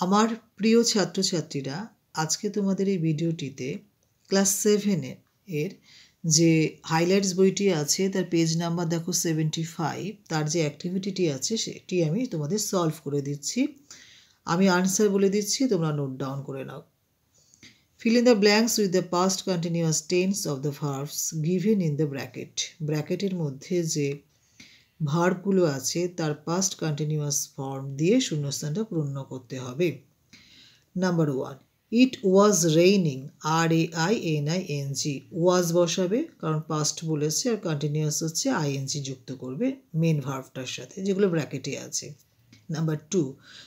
আমার প্রিয় ছাত্রছাত্রীরা, আজকে তোমাদের এই ভিডিওটিতে ক্লাস 7 এর যে হাইলাইটস বইটি আছে তার পেজ নাম্বার দেখো 75, তার যে অ্যাক্টিভিটিটি আছে সেটি আমি তোমাদের সলভ করে দিচ্ছি। আমি আনসার বলে দিচ্ছি, তোমরা নোট ডাউন করে নাও। Fill in the blanks with the past continuous tense of the verbs given in the bracket. ব্র্যাকেটের মধ্যে যে ভার্বগুলো আছে তার পাস্ট কন্টিনিউয়াস ফর্ম দিয়ে শূন্যস্থানটা পূর্ণ করতে হবে। Number 1, it was raining, RAINING, ওয়াজ বসাবে কারণ পাস্ট বলেছে, আর কন্টিনিউয়াস হচ্ছে ING যুক্ত করবে মেন ভার্বটার সাথে যেগুলো ব্র্যাকেটে আছে। Number 2,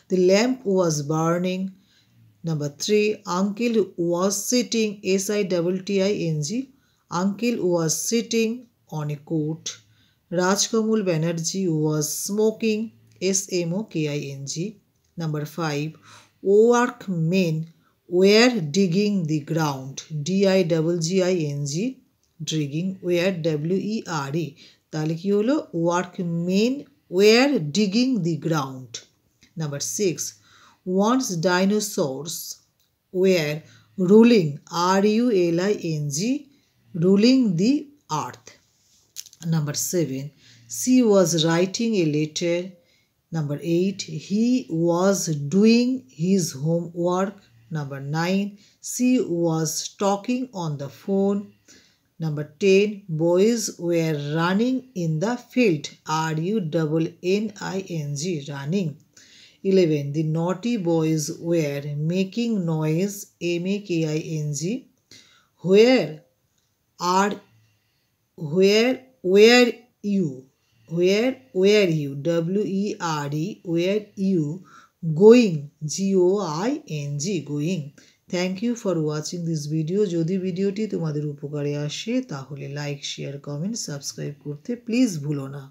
the lamp was burning. Number 3, uncle was sitting, SITTING, uncle was sitting on a coat. Rajkamal Banerjee was smoking, SMOKING. Number 5, workmen were digging the ground, DIGGING, digging were WERE. তাহলে কি হলো? workmen were digging the ground. Number 6, once dinosaurs were ruling, RULING, ruling the earth. Number 7, she was writing a letter. Number 8, he was doing his homework. Number 9, she was talking on the phone. Number 10, boys were running in the field, RUNNING, running. 11, the naughty boys were making noise, MAKING. Where were you? Where were you? WERE, were you going? GOING, going. Thank you for watching this video. যদি ভিডিওটি তোমাদের উপকারে আসে তাহলে like, share, comment, subscribe করতে please ভুলো না।